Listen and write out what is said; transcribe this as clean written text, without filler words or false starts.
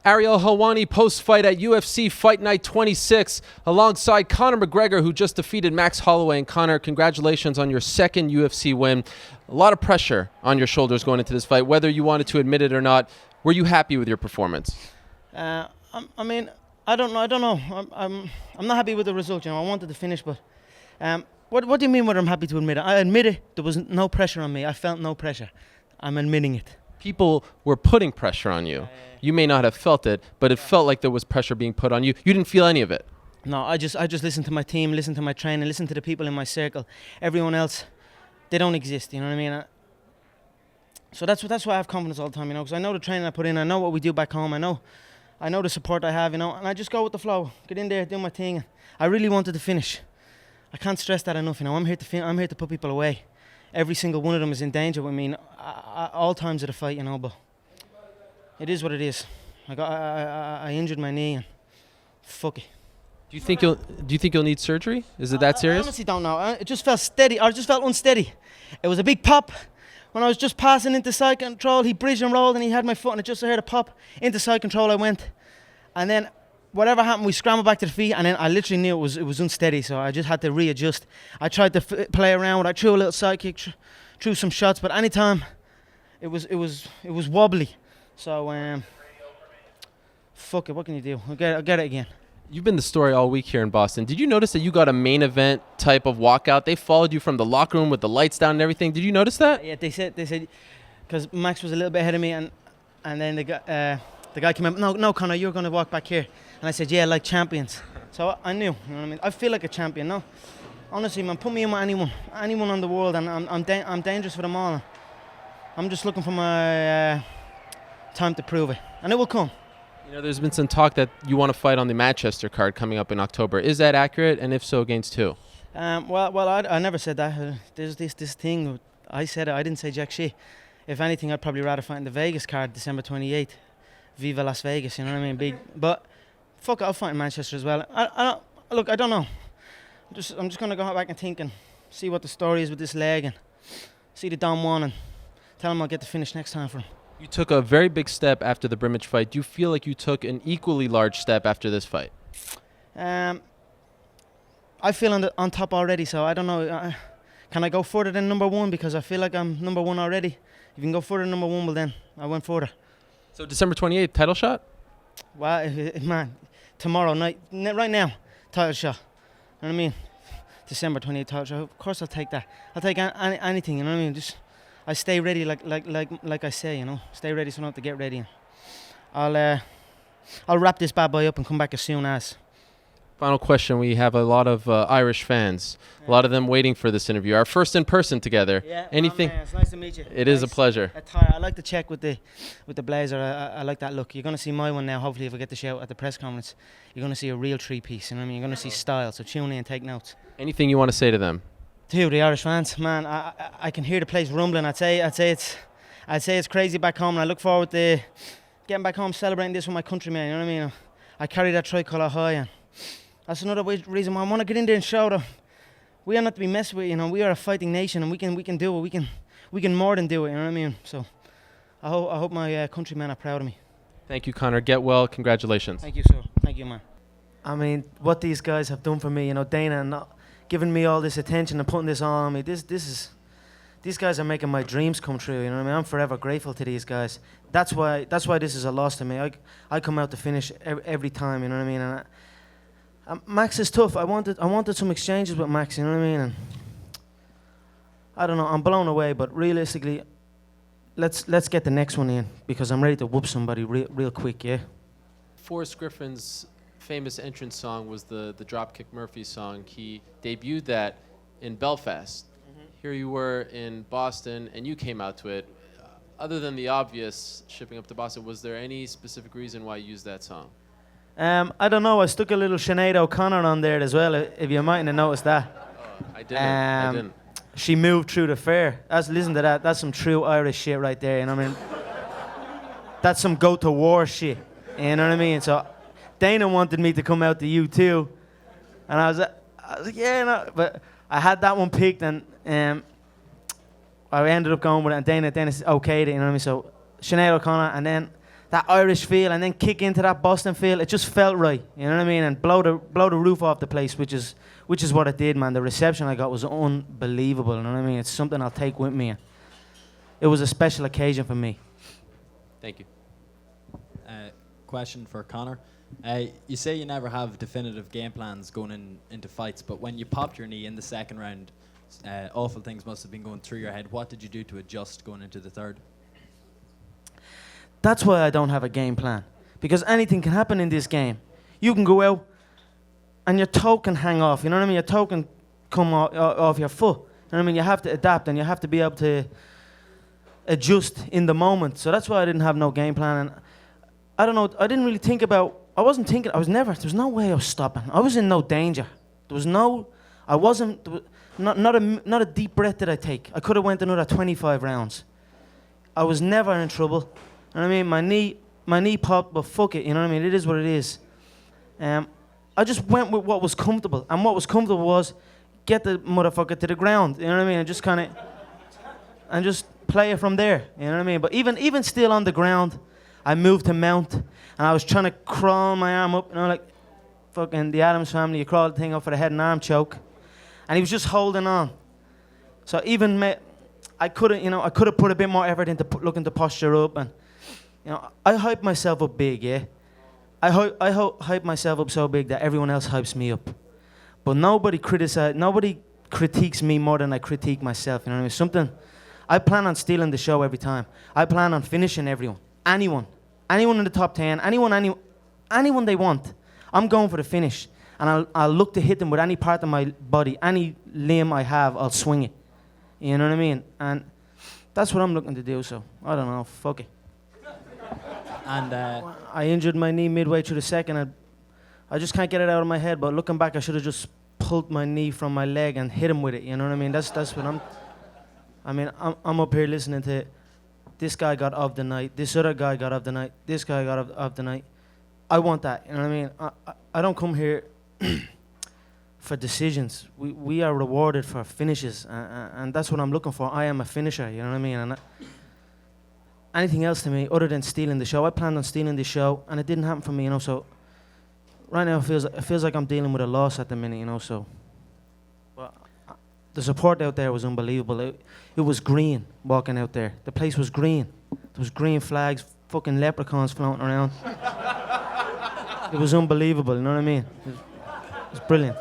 Ariel Helwani post-fight at UFC Fight Night 26 alongside Conor McGregor, who just defeated Max Holloway. And Conor, congratulations on your second UFC win. A lot of pressure on your shoulders going into this fight, whether you wanted to admit it or not. Were you happy with your performance? I mean, I don't know. I'm not happy with the result. I wanted to finish, but what do you mean whether I'm happy to admit it? I admit it. There was no pressure on me. I felt no pressure. I'm admitting it. People were putting pressure on you. You may not have felt it, but it felt like there was pressure being put on you. You didn't feel any of it. No, I just listened to my team, listened to my training, listened to the people in my circle. Everyone else, they don't exist. You know what I mean? So that's why I have confidence all the time. Because I know the training I put in. I know what we do back home. I know the support I have. And I just go with the flow. Get in there, do my thing. I really wanted to finish. I can't stress that enough. I'm here to put people away. Every single one of them is in danger with me all times of the fight. But it is what it is. I injured my knee, and fuck it. Do you think you'll need surgery? Is it that serious? I honestly don't know. It just felt steady. I just felt unsteady. It was a big pop. When I was just passing into side control, he bridged and rolled, and he had my foot, and it just heard a pop. Into side control I went. And then whatever happened, we scrambled back to the feet, and then I literally knew it was unsteady, so I just had to readjust. I tried to play around with it. I threw a little side kick, threw some shots, but anytime it was wobbly. So fuck it, what can you do? I'll get it again. You've been the story all week here in Boston. Did you notice that you got a main event type of walkout? They followed you from the locker room with the lights down and everything. Did you notice that? Yeah, they said because Max was a little bit ahead of me, and then the guy came up. No, Conor, you're going to walk back here. And I said, yeah, like champions. So I knew. You know what I mean? I feel like a champion. No, honestly, man, put me in with anyone on the world, and I'm dangerous for them all. I'm just looking for my time to prove it, and it will come. There's been some talk that you want to fight on the Manchester card coming up in October. Is that accurate? And if so, against who? Well, I never said that. There's this thing. I said it. I didn't say jack shit. If anything, I'd probably rather fight in the Vegas card, December 28th. Viva Las Vegas, you know what I mean? Big, but fuck it, I'll fight in Manchester as well. I don't know. I'm just gonna go back and think and see what the story is with this leg, and see the Don Juan and tell him I'll get the finish next time for him. You took a very big step after the Brimage fight. Do you feel like you took an equally large step after this fight? I feel on top already, so I don't know. Can I go further than number one? Because I feel like I'm number one already. If you can go further than number one, well then I went further. So December 28th, title shot? Well, man, tomorrow night, right now, title shot. You know what I mean? December 28th title shot. Of course I'll take that. I'll take anything, you know what I mean? Just I stay ready, like I say, stay ready so I don't have to get ready. I'll wrap this bad boy up and come back as soon as. Final question. We have a lot of Irish fans. A lot of them waiting for this interview. Our first in person together. Yeah. Anything? It's nice to meet you. It is a pleasure. Attire. I like the check with the blazer. I like that look. You're gonna see my one now. Hopefully, if I get the shout at the press conference, you're gonna see a real three-piece. You know what I mean? You're gonna see style. So tune in and take notes. Anything you want to say to them? To the Irish fans, man, I can hear the place rumbling. I'd say it's crazy back home, and I look forward to getting back home, celebrating this with my countrymen. You know what I mean? I carry that tricolour high, and that's another reason why I want to get in there and show that we are not to be messed with. We are a fighting nation, and we can do it. We can more than do it. You know what I mean? So I hope my countrymen are proud of me. Thank you, Conor. Get well. Congratulations. Thank you, sir. Thank you, man. I mean, what these guys have done for me, Dana, and not giving me all this attention and putting this on me. These guys are making my dreams come true. You know what I mean? I'm forever grateful to these guys. That's why this is a loss to me. I come out to finish every time. You know what I mean? And Max is tough. I wanted some exchanges with Max. You know what I mean? And I don't know. I'm blown away. But realistically, let's get the next one in, because I'm ready to whoop somebody real quick. Yeah. Forrest Griffin's famous entrance song was the Dropkick Murphys song. He debuted that in Belfast. Here you were in Boston, and you came out to it. Other than the obvious shipping up to Boston, was there any specific reason why you used that song? I don't know. I stuck a little Sinead O'Connor on there as well, if you mightn't have noticed that. Oh, I didn't. She moved through the fair. Listen to that. That's some true Irish shit right there. You know what I mean? That's some go to war shit. You know what I mean? So Dana wanted me to come out to you too, and I was like, yeah, no. But I had that one picked, and I ended up going with it, and Dana said, okay, you know what I mean? So Sinead O'Connor, and then that Irish feel, and then kick into that Boston feel. It just felt right, you know what I mean? And blow the roof off the place, which is what it did, man. The reception I got was unbelievable, you know what I mean? It's something I'll take with me. It was a special occasion for me. Thank you. Question for Conor. You say you never have definitive game plans going into fights, but when you popped your knee in the second round, awful things must have been going through your head. What did you do to adjust going into the third? That's why I don't have a game plan, because anything can happen in this game. You can go out and your toe can hang off, you know what I mean? Your toe can come off your foot. You know what I mean? You have to adapt, and you have to be able to adjust in the moment. So that's why I didn't have no game plan. And I don't know, I didn't really think about, there was no way I was stopping. I was in no danger. Not a deep breath did I take. I could have went another 25 rounds. I was never in trouble. You know what I mean? My knee popped, but fuck it, you know what I mean? It is what it is. I just went with what was comfortable. And what was comfortable was get the motherfucker to the ground, you know what I mean? And just kind of, and just play it from there, you know what I mean? But even still on the ground, I moved to mount, and I was trying to crawl my arm up, you know, like fucking the Addams Family, you crawl the thing up for the head and arm choke. And he was just holding on. So I could have put a bit more effort into looking to posture up, and you know, I hype myself up big, yeah. I hype myself up so big that everyone else hypes me up. But nobody critiques me more than I critique myself, you know what I mean? I plan on stealing the show every time. I plan on finishing everyone. Anyone in the top 10, anyone they want. I'm going for the finish. And I'll look to hit them with any part of my body, any limb I have, I'll swing it. You know what I mean? And that's what I'm looking to do, so I don't know, fuck it. And I injured my knee midway through the second. I just can't get it out of my head, but looking back, I should have just pulled my knee from my leg and hit him with it, you know what I mean? That's what I'm up here listening to, this guy got of the night, this other guy got of the night, this guy got of the night. I want that, you know what I mean? I don't come here for decisions. We are rewarded for finishes, and that's what I'm looking for. I am a finisher, you know what I mean? And anything else to me other than stealing the show, I planned on stealing the show, and it didn't happen for me, you know. So right now it feels like I'm dealing with a loss at the minute, you know. So, but the support out there was unbelievable. It was green walking out there. The place was green. There was green flags, fucking leprechauns floating around. It was unbelievable, you know what I mean? It was brilliant.